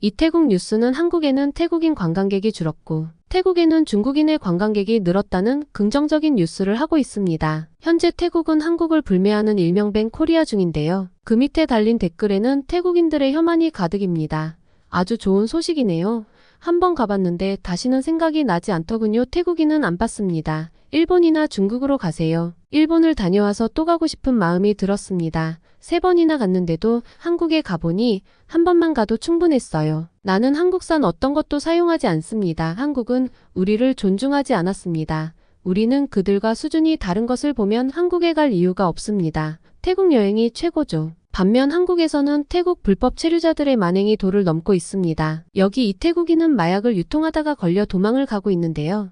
이태국 뉴스는 한국에는 태국인 관광객이 줄었고 태국에는 중국인의 관광객이 늘었다는 긍정적인 뉴스를 하고 있습니다. 현재 태국은 한국을 불매하는 일명 밴 코리아 중인데요. 그 밑에 달린 댓글에는 태국인들의 혐한이 가득입니다. 아주 좋은 소식이네요. 한번 가봤는데 다시는 생각이 나지 않더군요. 태국인은 안 봤습니다. 일본이나 중국으로 가세요. 일본을 다녀와서 또 가고 싶은 마음이 들었습니다. 3번이나 갔는데도 한국에 가보니 한 번만 가도 충분했어요. 나는 한국산 어떤 것도 사용하지 않습니다. 한국은 우리를 존중하지 않았습니다. 우리는 그들과 수준이 다른 것을 보면 한국에 갈 이유가 없습니다. 태국 여행이 최고죠. 반면 한국에서는 태국 불법 체류자들의 만행이 도를 넘고 있습니다. 여기 이태국인은 마약을 유통하다가 걸려 도망을 가고 있는데요.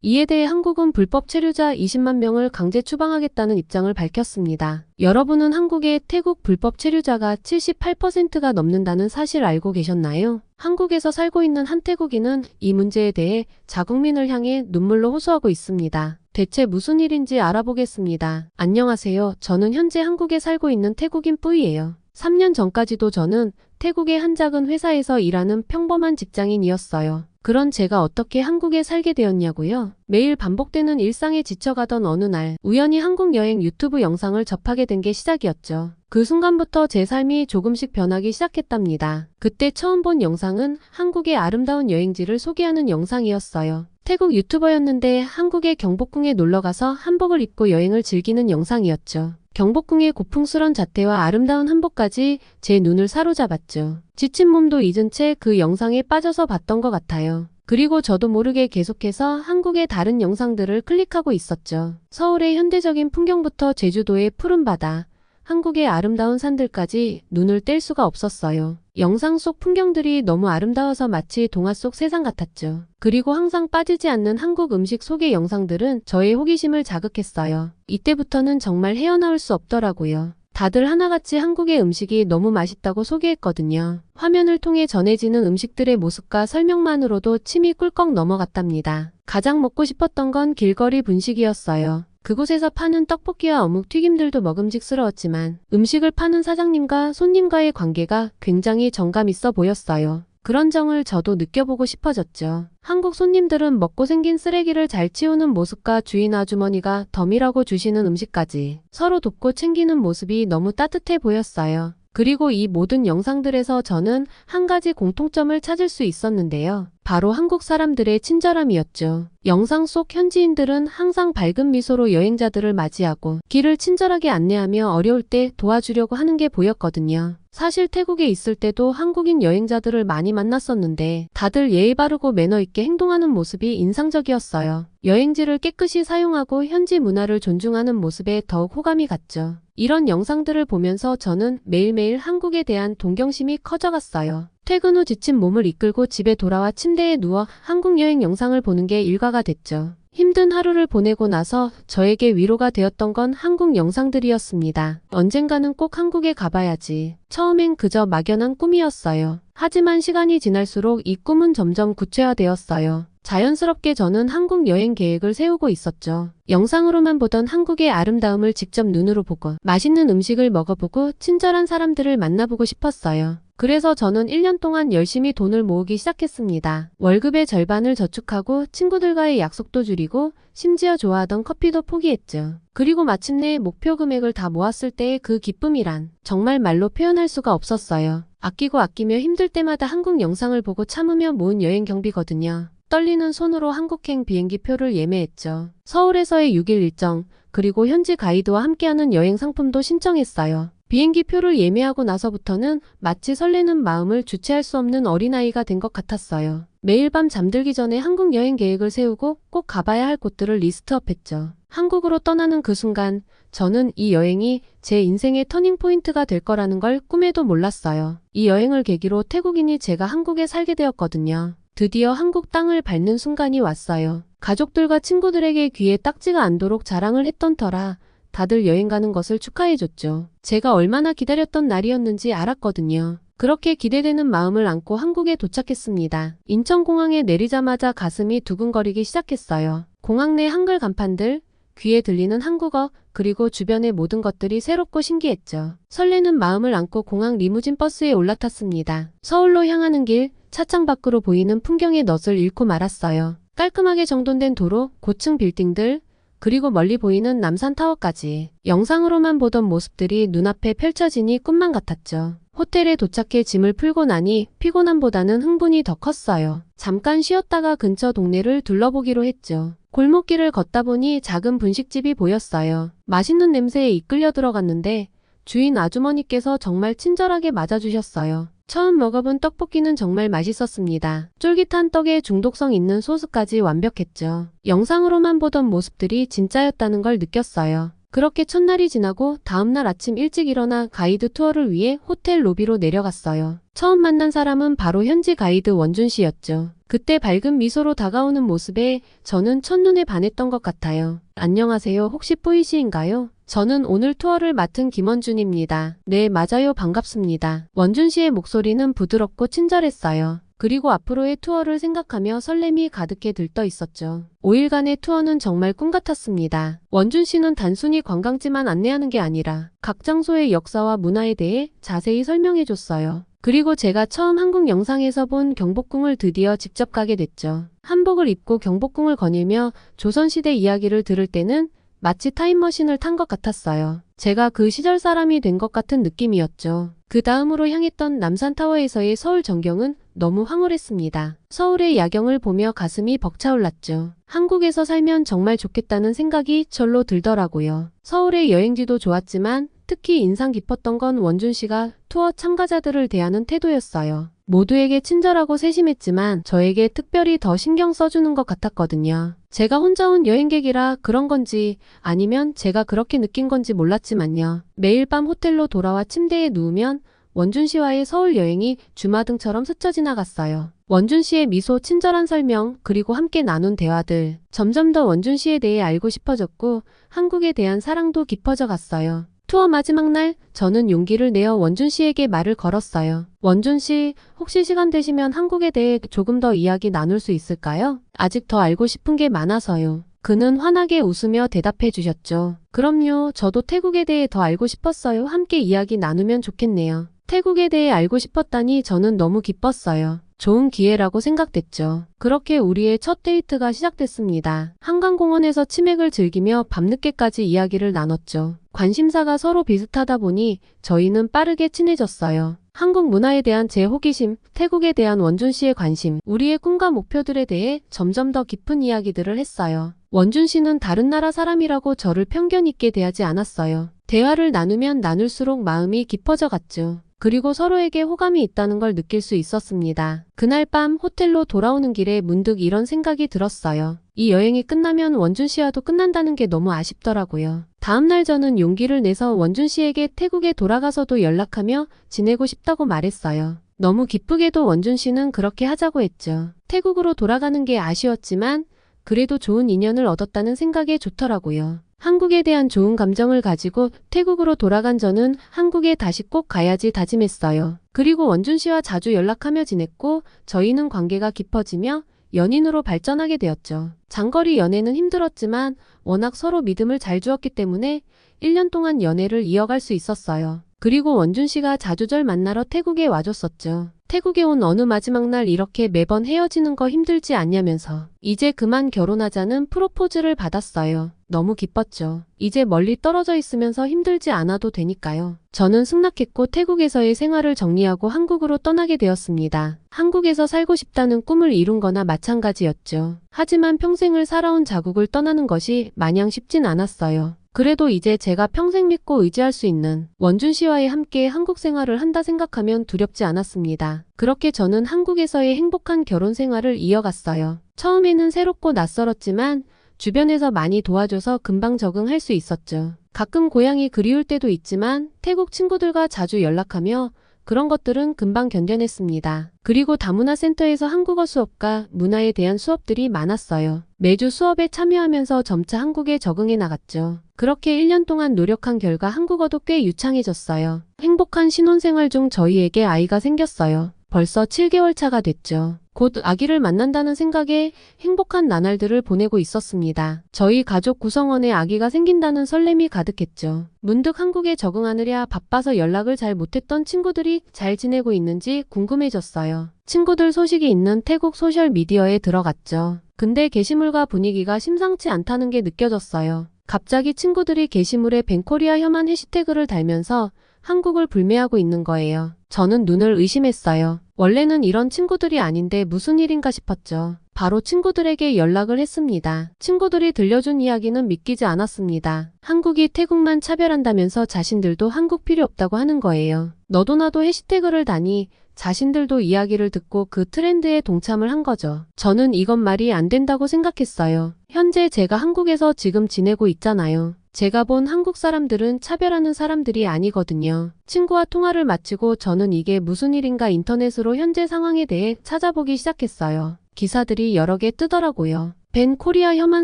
이에 대해 한국은 불법 체류자 20만 명을 강제 추방하겠다는 입장을 밝혔습니다. 여러분은 한국의 태국 불법 체류자가 78%가 넘는다는 사실 알고 계셨나요? 한국에서 살고 있는 한 태국인은 이 문제에 대해 자국민을 향해 눈물로 호소하고 있습니다. 대체 무슨 일인지 알아보겠습니다. 안녕하세요. 저는 현재 한국에 살고 있는 태국인 뿌이예요. 3년 전까지도 저는 태국의 한 작은 회사에서 일하는 평범한 직장인이었어요. 그런 제가 어떻게 한국에 살게 되었냐고요? 매일 반복되는 일상에 지쳐가던 어느 날 우연히 한국 여행 유튜브 영상을 접하게 된 게 시작이었죠. 그 순간부터 제 삶이 조금씩 변하기 시작했답니다. 그때 처음 본 영상은 한국의 아름다운 여행지를 소개하는 영상이었어요. 태국 유튜버였는데 한국의 경복궁에 놀러가서 한복을 입고 여행을 즐기는 영상이었죠. 경복궁의 고풍스런 자태와 아름다운 한복까지 제 눈을 사로잡았죠. 지친 몸도 잊은 채 그 영상에 빠져서 봤던 것 같아요. 그리고 저도 모르게 계속해서 한국의 다른 영상들을 클릭하고 있었죠. 서울의 현대적인 풍경부터 제주도의 푸른 바다, 한국의 아름다운 산들까지 눈을 뗄 수가 없었어요. 영상 속 풍경들이 너무 아름다워서 마치 동화 속 세상 같았죠. 그리고 항상 빠지지 않는 한국 음식 소개 영상들은 저의 호기심을 자극했어요. 이때부터는 정말 헤어나올 수 없더라고요. 다들 하나같이 한국의 음식이 너무 맛있다고 소개했거든요. 화면을 통해 전해지는 음식들의 모습과 설명만으로도 침이 꿀꺽 넘어갔답니다. 가장 먹고 싶었던 건 길거리 분식이었어요. 그곳에서 파는 떡볶이와 어묵 튀김들도 먹음직스러웠지만 음식을 파는 사장님과 손님과의 관계가 굉장히 정감 있어 보였어요. 그런 정을 저도 느껴보고 싶어졌죠. 한국 손님들은 먹고 생긴 쓰레기를 잘 치우는 모습과 주인 아주머니가 덤이라고 주시는 음식까지 서로 돕고 챙기는 모습이 너무 따뜻해 보였어요. 그리고 이 모든 영상들에서 저는 한 가지 공통점을 찾을 수 있었는데요. 바로 한국 사람들의 친절함이었죠. 영상 속 현지인들은 항상 밝은 미소로 여행자들을 맞이하고 길을 친절하게 안내하며 어려울 때 도와주려고 하는 게 보였거든요. 사실 태국에 있을 때도 한국인 여행자들을 많이 만났었는데 다들 예의 바르고 매너 있게 행동하는 모습이 인상적이었어요. 여행지를 깨끗이 사용하고 현지 문화를 존중하는 모습에 더욱 호감이 갔죠. 이런 영상들을 보면서 저는 매일매일 한국에 대한 동경심이 커져갔어요. 퇴근 후 지친 몸을 이끌고 집에 돌아와 침대에 누워 한국 여행 영상을 보는 게 일과가 됐죠. 힘든 하루를 보내고 나서 저에게 위로가 되었던 건 한국 영상들이었습니다. 언젠가는 꼭 한국에 가봐야지. 처음엔 그저 막연한 꿈이었어요. 하지만 시간이 지날수록 이 꿈은 점점 구체화되었어요. 자연스럽게 저는 한국 여행 계획을 세우고 있었죠. 영상으로만 보던 한국의 아름다움을 직접 눈으로 보고 맛있는 음식을 먹어보고 친절한 사람들을 만나보고 싶었어요. 그래서 저는 1년 동안 열심히 돈을 모으기 시작했습니다. 월급의 절반을 저축하고 친구들과의 약속도 줄이고 심지어 좋아하던 커피도 포기했죠. 그리고 마침내 목표 금액을 다 모았을 때의 그 기쁨이란 정말 말로 표현할 수가 없었어요. 아끼고 아끼며 힘들 때마다 한국 영상을 보고 참으며 모은 여행 경비거든요. 떨리는 손으로 한국행 비행기 표를 예매했죠. 서울에서의 6일 일정, 그리고 현지 가이드와 함께하는 여행 상품도 신청했어요. 비행기 표를 예매하고 나서부터는 마치 설레는 마음을 주체할 수 없는 어린아이가 된 것 같았어요. 매일 밤 잠들기 전에 한국 여행 계획을 세우고 꼭 가봐야 할 곳들을 리스트업했죠. 한국으로 떠나는 그 순간 저는 이 여행이 제 인생의 터닝포인트가 될 거라는 걸 꿈에도 몰랐어요. 이 여행을 계기로 태국인이 제가 한국에 살게 되었거든요. 드디어 한국 땅을 밟는 순간이 왔어요. 가족들과 친구들에게 귀에 딱지가 않도록 자랑을 했던 터라 다들 여행 가는 것을 축하해줬죠. 제가 얼마나 기다렸던 날이었는지 알았거든요. 그렇게 기대되는 마음을 안고 한국에 도착했습니다. 인천공항에 내리자마자 가슴이 두근거리기 시작했어요. 공항 내 한글 간판들, 귀에 들리는 한국어, 그리고 주변의 모든 것들이 새롭고 신기했죠. 설레는 마음을 안고 공항 리무진 버스에 올라탔습니다. 서울로 향하는 길, 차창 밖으로 보이는 풍경의 넛을 잃고 말았어요. 깔끔하게 정돈된 도로, 고층 빌딩들, 그리고 멀리 보이는 남산타워까지 영상으로만 보던 모습들이 눈앞에 펼쳐지니 꿈만 같았죠. 호텔에 도착해 짐을 풀고 나니 피곤함보다는 흥분이 더 컸어요. 잠깐 쉬었다가 근처 동네를 둘러보기로 했죠. 골목길을 걷다 보니 작은 분식집이 보였어요. 맛있는 냄새에 이끌려 들어갔는데 주인 아주머니께서 정말 친절하게 맞아주셨어요. 처음 먹어본 떡볶이는 정말 맛있었습니다. 쫄깃한 떡에 중독성 있는 소스까지 완벽했죠. 영상으로만 보던 모습들이 진짜였다는 걸 느꼈어요. 그렇게 첫날이 지나고 다음날 아침 일찍 일어나 가이드 투어를 위해 호텔 로비로 내려갔어요. 처음 만난 사람은 바로 현지 가이드 원준 씨였죠. 그때 밝은 미소로 다가오는 모습에 저는 첫눈에 반했던 것 같아요. 안녕하세요. 혹시 뿌이 씨인가요? 저는 오늘 투어를 맡은 김원준입니다. 네, 맞아요. 반갑습니다. 원준 씨의 목소리는 부드럽고 친절했어요. 그리고 앞으로의 투어를 생각하며 설렘이 가득해 들떠 있었죠. 5일간의 투어는 정말 꿈 같았습니다. 원준 씨는 단순히 관광지만 안내하는 게 아니라 각 장소의 역사와 문화에 대해 자세히 설명해 줬어요. 그리고 제가 처음 한국 영상에서 본 경복궁을 드디어 직접 가게 됐죠. 한복을 입고 경복궁을 거닐며 조선시대 이야기를 들을 때는 마치 타임머신을 탄 것 같았어요. 제가 그 시절 사람이 된 것 같은 느낌이었죠. 그 다음으로 향했던 남산타워에서의 서울 전경은 너무 황홀했습니다. 서울의 야경을 보며 가슴이 벅차올랐죠. 한국에서 살면 정말 좋겠다는 생각이 절로 들더라고요. 서울의 여행지도 좋았지만 특히 인상 깊었던 건 원준 씨가 투어 참가자들을 대하는 태도였어요. 모두에게 친절하고 세심했지만 저에게 특별히 더 신경 써주는 것 같았거든요. 제가 혼자 온 여행객이라 그런 건지 아니면 제가 그렇게 느낀 건지 몰랐지만요. 매일 밤 호텔로 돌아와 침대에 누우면 원준 씨와의 서울 여행이 주마등처럼 스쳐 지나갔어요. 원준 씨의 미소, 친절한 설명, 그리고 함께 나눈 대화들. 점점 더 원준 씨에 대해 알고 싶어졌고 한국에 대한 사랑도 깊어져 갔어요. 투어 마지막 날 저는 용기를 내어 원준 씨에게 말을 걸었어요. 원준 씨, 혹시 시간 되시면 한국에 대해 조금 더 이야기 나눌 수 있을까요? 아직 더 알고 싶은 게 많아서요. 그는 환하게 웃으며 대답해 주셨죠. 그럼요. 저도 태국에 대해 더 알고 싶었어요. 함께 이야기 나누면 좋겠네요. 태국에 대해 알고 싶었다니 저는 너무 기뻤어요. 좋은 기회라고 생각됐죠. 그렇게 우리의 첫 데이트가 시작됐습니다. 한강공원에서 치맥을 즐기며 밤늦게까지 이야기를 나눴죠. 관심사가 서로 비슷하다 보니 저희는 빠르게 친해졌어요. 한국 문화에 대한 제 호기심, 태국에 대한 원준 씨의 관심, 우리의 꿈과 목표들에 대해 점점 더 깊은 이야기들을 했어요. 원준 씨는 다른 나라 사람이라고 저를 편견 있게 대하지 않았어요. 대화를 나누면 나눌수록 마음이 깊어져 갔죠. 그리고 서로에게 호감이 있다는 걸 느낄 수 있었습니다. 그날 밤 호텔로 돌아오는 길에 문득 이런 생각이 들었어요. 이 여행이 끝나면 원준 씨와도 끝난다는 게 너무 아쉽더라고요. 다음날 저는 용기를 내서 원준 씨에게 태국에 돌아가서도 연락하며 지내고 싶다고 말했어요. 너무 기쁘게도 원준 씨는 그렇게 하자고 했죠. 태국으로 돌아가는 게 아쉬웠지만 그래도 좋은 인연을 얻었다는 생각에 좋더라고요. 한국에 대한 좋은 감정을 가지고 태국으로 돌아간 저는 한국에 다시 꼭 가야지 다짐했어요. 그리고 원준 씨와 자주 연락하며 지냈고 저희는 관계가 깊어지며 연인으로 발전하게 되었죠. 장거리 연애는 힘들었지만 워낙 서로 믿음을 잘 주었기 때문에 1년 동안 연애를 이어갈 수 있었어요. 그리고 원준 씨가 자주절 만나러 태국에 와줬었죠. 태국에 온 어느 마지막 날 이렇게 매번 헤어지는 거 힘들지 않냐면서 이제 그만 결혼하자는 프로포즈를 받았어요. 너무 기뻤죠. 이제 멀리 떨어져 있으면서 힘들지 않아도 되니까요. 저는 승낙했고 태국에서의 생활을 정리하고 한국으로 떠나게 되었습니다. 한국에서 살고 싶다는 꿈을 이룬 거나 마찬가지였죠. 하지만 평생을 살아온 자국을 떠나는 것이 마냥 쉽진 않았어요. 그래도 이제 제가 평생 믿고 의지할 수 있는 원준 씨와의 함께 한국 생활을 한다 생각하면 두렵지 않았습니다. 그렇게 저는 한국에서의 행복한 결혼 생활을 이어갔어요. 처음에는 새롭고 낯설었지만 주변에서 많이 도와줘서 금방 적응할 수 있었죠. 가끔 고향이 그리울 때도 있지만 태국 친구들과 자주 연락하며 그런 것들은 금방 견뎌냈습니다. 그리고 다문화센터에서 한국어 수업과 문화에 대한 수업들이 많았어요. 매주 수업에 참여하면서 점차 한국에 적응해 나갔죠. 그렇게 1년 동안 노력한 결과 한국어도 꽤 유창해졌어요. 행복한 신혼생활 중 저희에게 아이가 생겼어요. 벌써 7개월 차가 됐죠. 곧 아기를 만난다는 생각에 행복한 나날들을 보내고 있었습니다. 저희 가족 구성원에 아기가 생긴다는 설렘이 가득했죠. 문득 한국에 적응하느라 바빠서 연락을 잘 못했던 친구들이 잘 지내고 있는지 궁금해졌어요. 친구들 소식이 있는 태국 소셜미디어에 들어갔죠. 근데 게시물과 분위기가 심상치 않다는 게 느껴졌어요. 갑자기 친구들이 게시물에 벤코리아 혐한 해시태그를 달면서 한국을 불매하고 있는 거예요. 저는 눈을 의심했어요. 원래는 이런 친구들이 아닌데 무슨 일인가 싶었죠. 바로 친구들에게 연락을 했습니다. 친구들이 들려준 이야기는 믿기지 않았습니다. 한국이 태국만 차별한다면서 자신들도 한국 필요 없다고 하는 거예요. 너도 나도 해시태그를 다니 자신들도 이야기를 듣고 그 트렌드에 동참을 한 거죠. 저는 이건 말이 안 된다고 생각했어요. 현재 제가 한국에서 지금 지내고 있잖아요. 제가 본 한국 사람들은 차별하는 사람들이 아니거든요. 친구와 통화를 마치고 저는 이게 무슨 일인가 인터넷으로 현재 상황에 대해 찾아보기 시작했어요. 기사들이 여러 개 뜨더라고요. 벤 코리아 혐한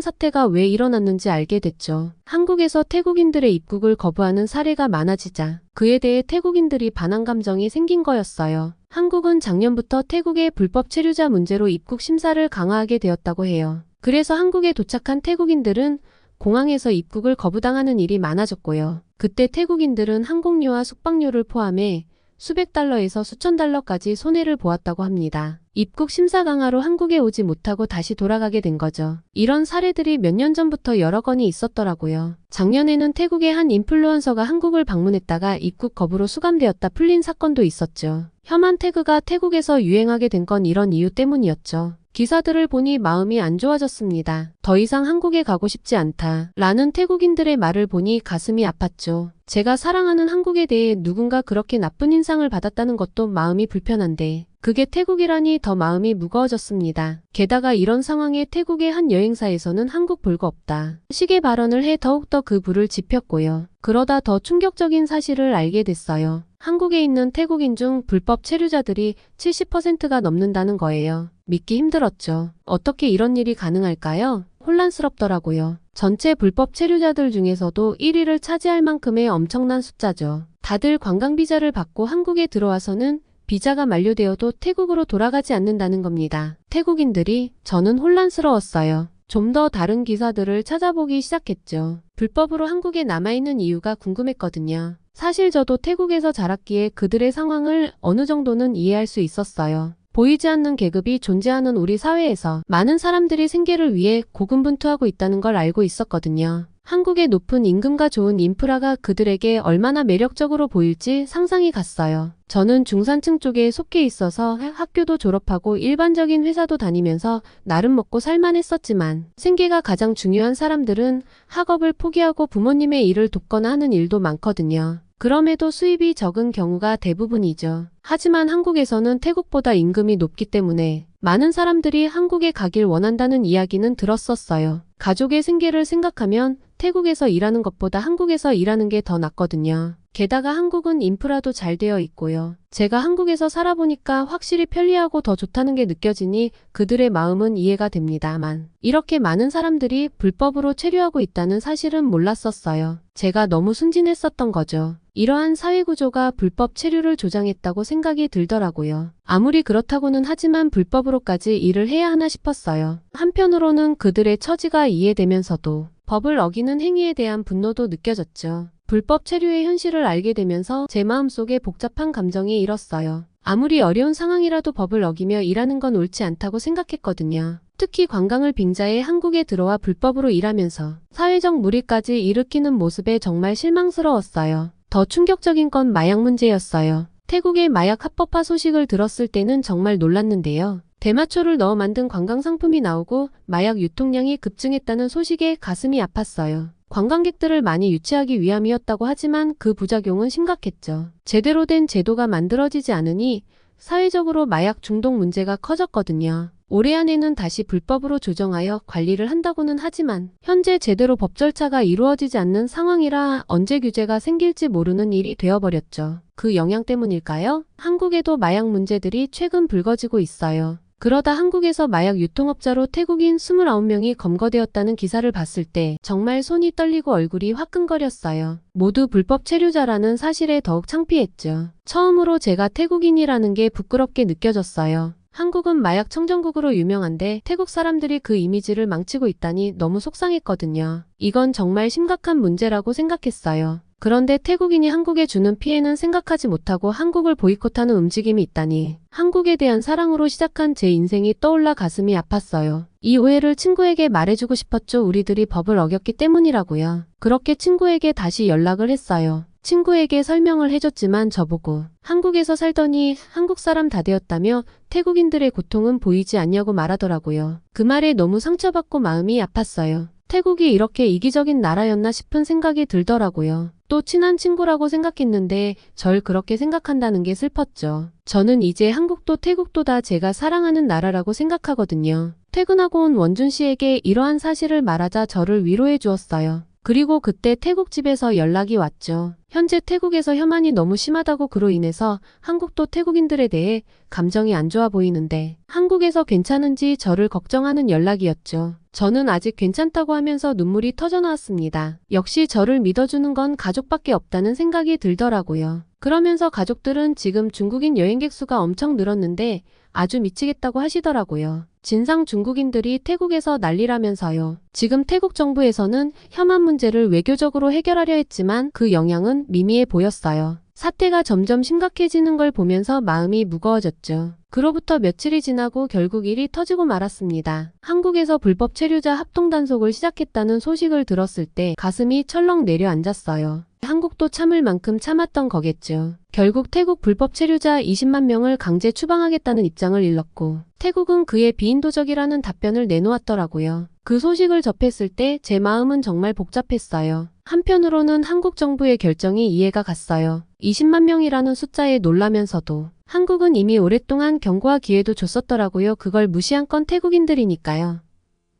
사태가 왜 일어났는지 알게 됐죠. 한국에서 태국인들의 입국을 거부하는 사례가 많아지자 그에 대해 태국인들이 반한 감정이 생긴 거였어요. 한국은 작년부터 태국의 불법 체류자 문제로 입국 심사를 강화하게 되었다고 해요. 그래서 한국에 도착한 태국인들은 공항에서 입국을 거부당하는 일이 많아졌고요. 그때 태국인들은 항공료와 숙박료를 포함해 수백 달러에서 수천 달러까지 손해를 보았다고 합니다. 입국 심사 강화로 한국에 오지 못하고 다시 돌아가게 된 거죠. 이런 사례들이 몇 년 전부터 여러 건이 있었더라고요. 작년에는 태국의 한 인플루언서가 한국을 방문했다가 입국 거부로 수감되었다 풀린 사건도 있었죠. 혐한 태그가 태국에서 유행하게 된 건 이런 이유 때문이었죠. 기사들을 보니 마음이 안 좋아졌습니다. 더 이상 한국에 가고 싶지 않다 라는 태국인들의 말을 보니 가슴이 아팠죠. 제가 사랑하는 한국에 대해 누군가 그렇게 나쁜 인상을 받았다는 것도 마음이 불편한데 그게 태국이라니 더 마음이 무거워졌습니다. 게다가 이런 상황에 태국의 한 여행사에서는 한국 볼 거 없다 식의 발언을 해 더욱더 그 불을 지폈고요. 그러다 더 충격적인 사실을 알게 됐어요. 한국에 있는 태국인 중 불법 체류자들이 70%가 넘는다는 거예요. 믿기 힘들었죠. 어떻게 이런 일이 가능할까요? 혼란스럽더라고요. 전체 불법 체류자들 중에서도 1위를 차지할 만큼의 엄청난 숫자죠. 다들 관광비자를 받고 한국에 들어와서는 비자가 만료되어도 태국으로 돌아가지 않는다는 겁니다. 태국인들이 저는 혼란스러웠어요. 좀 더 다른 기사들을 찾아보기 시작했죠. 불법으로 한국에 남아있는 이유가 궁금했거든요. 사실 저도 태국에서 자랐기에 그들의 상황을 어느 정도는 이해할 수 있었어요. 보이지 않는 계급이 존재하는 우리 사회에서 많은 사람들이 생계를 위해 고군분투하고 있다는 걸 알고 있었거든요. 한국의 높은 임금과 좋은 인프라가 그들에게 얼마나 매력적으로 보일지 상상이 갔어요. 저는 중산층 쪽에 속해 있어서 학교도 졸업하고 일반적인 회사도 다니면서 나름 먹고 살만 했었지만 생계가 가장 중요한 사람들은 학업을 포기하고 부모님의 일을 돕거나 하는 일도 많거든요. 그럼에도 수입이 적은 경우가 대부분이죠. 하지만 한국에서는 태국보다 임금이 높기 때문에 많은 사람들이 한국에 가길 원한다는 이야기는 들었었어요. 가족의 생계를 생각하면 태국에서 일하는 것보다 한국에서 일하는 게 더 낫거든요. 게다가 한국은 인프라도 잘 되어 있고요. 제가 한국에서 살아보니까 확실히 편리하고 더 좋다는 게 느껴지니 그들의 마음은 이해가 됩니다만 이렇게 많은 사람들이 불법으로 체류하고 있다는 사실은 몰랐었어요. 제가 너무 순진했었던 거죠. 이러한 사회구조가 불법 체류를 조장했다고 생각이 들더라고요. 아무리 그렇다고는 하지만 불법으로까지 일을 해야 하나 싶었어요. 한편으로는 그들의 처지가 이해되면서도 법을 어기는 행위에 대한 분노도 느껴졌죠. 불법 체류의 현실을 알게 되면서 제 마음속에 복잡한 감정이 일었어요. 아무리 어려운 상황이라도 법을 어기며 일하는 건 옳지 않다고 생각했거든요. 특히 관광을 빙자해 한국에 들어와 불법으로 일하면서 사회적 무리까지 일으키는 모습에 정말 실망스러웠어요. 더 충격적인 건 마약 문제였어요. 태국의 마약 합법화 소식을 들었을 때는 정말 놀랐는데요. 대마초를 넣어 만든 관광 상품이 나오고 마약 유통량이 급증했다는 소식에 가슴이 아팠어요. 관광객들을 많이 유치하기 위함이었다고 하지만 그 부작용은 심각했죠. 제대로 된 제도가 만들어지지 않으니 사회적으로 마약 중독 문제가 커졌거든요. 올해 안에는 다시 불법으로 조정하여 관리를 한다고는 하지만 현재 제대로 법 절차가 이루어지지 않는 상황이라 언제 규제가 생길지 모르는 일이 되어버렸죠. 그 영향 때문일까요? 한국에도 마약 문제들이 최근 불거지고 있어요. 그러다 한국에서 마약 유통업자로 태국인 29명이 검거되었다는 기사를 봤을 때 정말 손이 떨리고 얼굴이 화끈거렸어요. 모두 불법 체류자라는 사실에 더욱 창피했죠. 처음으로 제가 태국인이라는 게 부끄럽게 느껴졌어요. 한국은 마약 청정국으로 유명한데 태국 사람들이 그 이미지를 망치고 있다니 너무 속상했거든요. 이건 정말 심각한 문제라고 생각했어요. 그런데 태국인이 한국에 주는 피해는 생각하지 못하고 한국을 보이콧하는 움직임이 있다니 한국에 대한 사랑으로 시작한 제 인생이 떠올라 가슴이 아팠어요. 이 오해를 친구에게 말해주고 싶었죠. 우리들이 법을 어겼기 때문이라고요. 그렇게 친구에게 다시 연락을 했어요. 친구에게 설명을 해줬지만 저보고 한국에서 살더니 한국 사람 다 되었다며 태국인들의 고통은 보이지 않냐고 말하더라고요. 그 말에 너무 상처받고 마음이 아팠어요. 태국이 이렇게 이기적인 나라였나 싶은 생각이 들더라고요. 또 친한 친구라고 생각했는데 절 그렇게 생각한다는 게 슬펐죠. 저는 이제 한국도 태국도 다 제가 사랑하는 나라라고 생각하거든요. 퇴근하고 온 원준 씨에게 이러한 사실을 말하자 저를 위로해 주었어요. 그리고 그때 태국 집에서 연락이 왔죠. 현재 태국에서 혐한이 너무 심하다고 그로 인해서 한국도 태국인들에 대해 감정이 안 좋아 보이는데 한국에서 괜찮은지 저를 걱정하는 연락이었죠. 저는 아직 괜찮다고 하면서 눈물이 터져나왔습니다. 역시 저를 믿어주는 건 가족밖에 없다는 생각이 들더라고요. 그러면서 가족들은 지금 중국인 여행객 수가 엄청 늘었는데 아주 미치겠다고 하시더라고요. 진상 중국인들이 태국에서 난리라면서요. 지금 태국 정부에서는 혐한 문제를 외교적으로 해결하려 했지만 그 영향은 미미해 보였어요. 사태가 점점 심각해지는 걸 보면서 마음이 무거워졌죠. 그로부터 며칠이 지나고 결국 일이 터지고 말았습니다. 한국에서 불법 체류자 합동단속을 시작했다는 소식을 들었을 때 가슴이 철렁 내려앉았어요. 한국도 참을 만큼 참았던 거겠죠. 결국 태국 불법 체류자 20만 명을 강제 추방하겠다는 입장을 일렀고 태국은 그의 비인도적이라는 답변을 내놓았더라고요. 그 소식을 접했을 때 제 마음은 정말 복잡했어요. 한편으로는 한국 정부의 결정이 이해가 갔어요. 20만 명이라는 숫자에 놀라면서도 한국은 이미 오랫동안 경고와 기회도 줬었더라고요. 그걸 무시한 건 태국인들이니까요.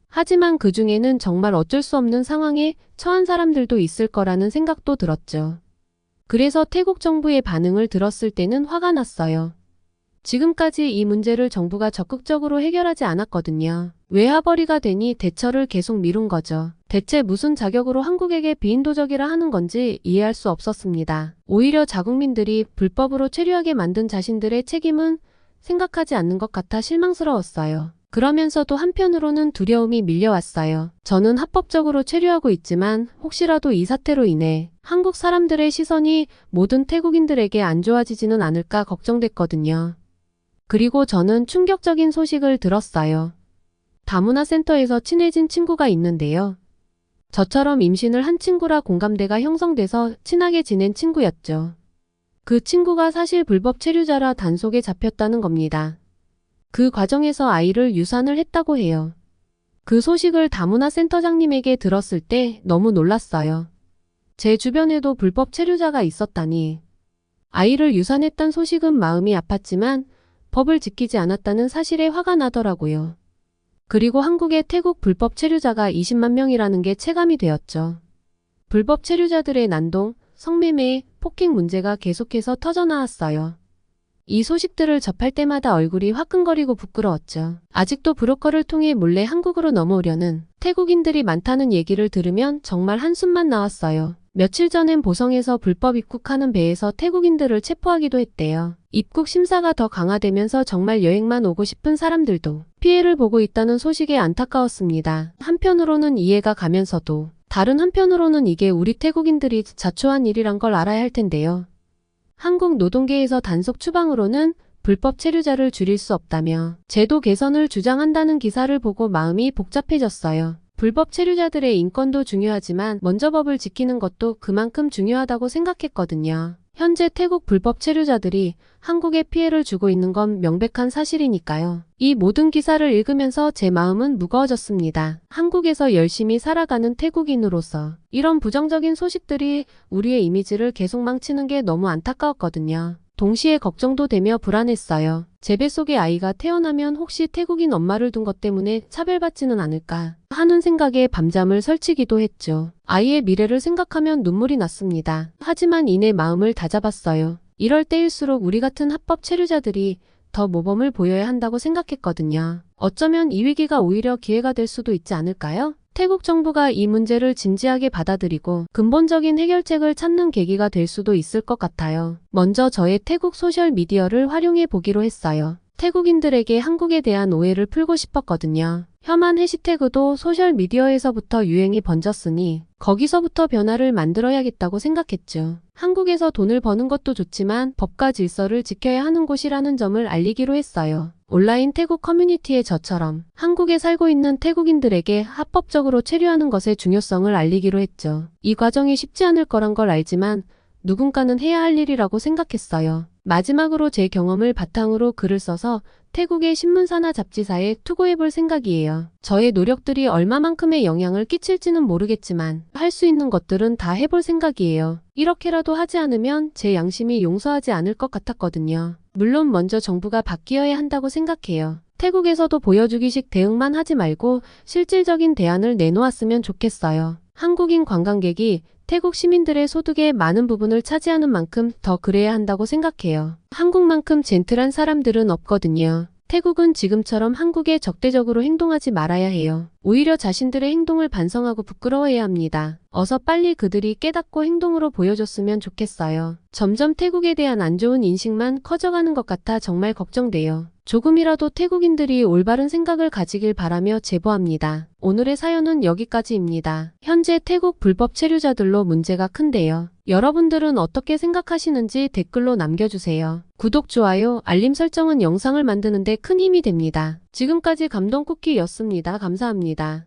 하지만 그 중에는 정말 어쩔 수 없는 상황에 처한 사람들도 있을 거라는 생각도 들었죠. 그래서 태국 정부의 반응을 들었을 때는 화가 났어요. 지금까지 이 문제를 정부가 적극적으로 해결하지 않았거든요. 외화벌이가 되니 대처를 계속 미룬 거죠. 대체 무슨 자격으로 한국에게 비인도적이라 하는 건지 이해할 수 없었습니다. 오히려 자국민들이 불법으로 체류하게 만든 자신들의 책임은 생각하지 않는 것 같아 실망스러웠어요. 그러면서도 한편으로는 두려움이 밀려왔어요. 저는 합법적으로 체류하고 있지만 혹시라도 이 사태로 인해 한국 사람들의 시선이 모든 태국인들에게 안 좋아지지는 않을까 걱정됐거든요. 그리고 저는 충격적인 소식을 들었어요. 다문화센터에서 친해진 친구가 있는데요. 저처럼 임신을 한 친구라 공감대가 형성돼서 친하게 지낸 친구였죠. 그 친구가 사실 불법 체류자라 단속에 잡혔다는 겁니다. 그 과정에서 아이를 유산을 했다고 해요. 그 소식을 다문화센터장님에게 들었을 때 너무 놀랐어요. 제 주변에도 불법 체류자가 있었다니. 아이를 유산했단 소식은 마음이 아팠지만 법을 지키지 않았다는 사실에 화가 나더라고요. 그리고 한국의 태국 불법 체류자가 20만 명이라는 게 체감이 되었죠. 불법 체류자들의 난동, 성매매, 폭행 문제가 계속해서 터져나왔어요. 이 소식들을 접할 때마다 얼굴이 화끈거리고 부끄러웠죠. 아직도 브로커를 통해 몰래 한국으로 넘어오려는 태국인들이 많다는 얘기를 들으면 정말 한숨만 나왔어요. 며칠 전엔 보성에서 불법 입국하는 배에서 태국인들을 체포하기도 했대요. 입국 심사가 더 강화되면서 정말 여행만 오고 싶은 사람들도 피해를 보고 있다는 소식에 안타까웠습니다. 한편으로는 이해가 가면서도 다른 한편으로는 이게 우리 태국인들이 자초한 일이란 걸 알아야 할 텐데요. 한국 노동계에서 단속 추방으로는 불법 체류자를 줄일 수 없다며 제도 개선을 주장한다는 기사를 보고 마음이 복잡해졌어요. 불법 체류자들의 인권도 중요하지만 먼저 법을 지키는 것도 그만큼 중요하다고 생각했거든요. 현재 태국 불법 체류자들이 한국에 피해를 주고 있는 건 명백한 사실이니까요. 이 모든 기사를 읽으면서 제 마음은 무거워졌습니다. 한국에서 열심히 살아가는 태국인으로서 이런 부정적인 소식들이 우리의 이미지를 계속 망치는 게 너무 안타까웠거든요. 동시에 걱정도 되며 불안했어요. 제 뱃속에 아이가 태어나면 혹시 태국인 엄마를 둔 것 때문에 차별받지는 않을까 하는 생각에 밤잠을 설치기도 했죠. 아이의 미래를 생각하면 눈물이 났습니다. 하지만 이내 마음을 다잡았어요. 이럴 때일수록 우리 같은 합법 체류자들이 더 모범을 보여야 한다고 생각했거든요. 어쩌면 이 위기가 오히려 기회가 될 수도 있지 않을까요? 태국 정부가 이 문제를 진지하게 받아들이고 근본적인 해결책을 찾는 계기가 될 수도 있을 것 같아요. 먼저 저의 태국 소셜미디어를 활용해 보기로 했어요. 태국인들에게 한국에 대한 오해를 풀고 싶었거든요. 혐한 해시태그도 소셜미디어에서부터 유행이 번졌으니 거기서부터 변화를 만들어야겠다고 생각했죠. 한국에서 돈을 버는 것도 좋지만 법과 질서를 지켜야 하는 곳이라는 점을 알리기로 했어요. 온라인 태국 커뮤니티에 저처럼 한국에 살고 있는 태국인들에게 합법적으로 체류하는 것의 중요성을 알리기로 했죠. 이 과정이 쉽지 않을 거란 걸 알지만 누군가는 해야 할 일이라고 생각했어요. 마지막으로 제 경험을 바탕으로 글을 써서 태국의 신문사나 잡지사에 투고해 볼 생각이에요. 저의 노력들이 얼마만큼의 영향을 끼칠지는 모르겠지만 할 수 있는 것들은 다 해볼 생각이에요. 이렇게라도 하지 않으면 제 양심이 용서하지 않을 것 같았거든요. 물론 먼저 정부가 바뀌어야 한다고 생각해요. 태국에서도 보여주기식 대응만 하지 말고 실질적인 대안을 내놓았으면 좋겠어요. 한국인 관광객이 태국 시민들의 소득의 많은 부분을 차지하는 만큼 더 그래야 한다고 생각해요. 한국만큼 젠틀한 사람들은 없거든요. 태국은 지금처럼 한국에 적대적으로 행동하지 말아야 해요. 오히려 자신들의 행동을 반성하고 부끄러워해야 합니다. 어서 빨리 그들이 깨닫고 행동으로 보여줬으면 좋겠어요. 점점 태국에 대한 안 좋은 인식만 커져가는 것 같아 정말 걱정돼요. 조금이라도 태국인들이 올바른 생각을 가지길 바라며 제보합니다. 오늘의 사연은 여기까지입니다. 현재 태국 불법 체류자들로 문제가 큰데요. 여러분들은 어떻게 생각하시는지 댓글로 남겨주세요. 구독, 좋아요, 알림 설정은 영상을 만드는데 큰 힘이 됩니다. 지금까지 감동쿠키였습니다. 감사합니다.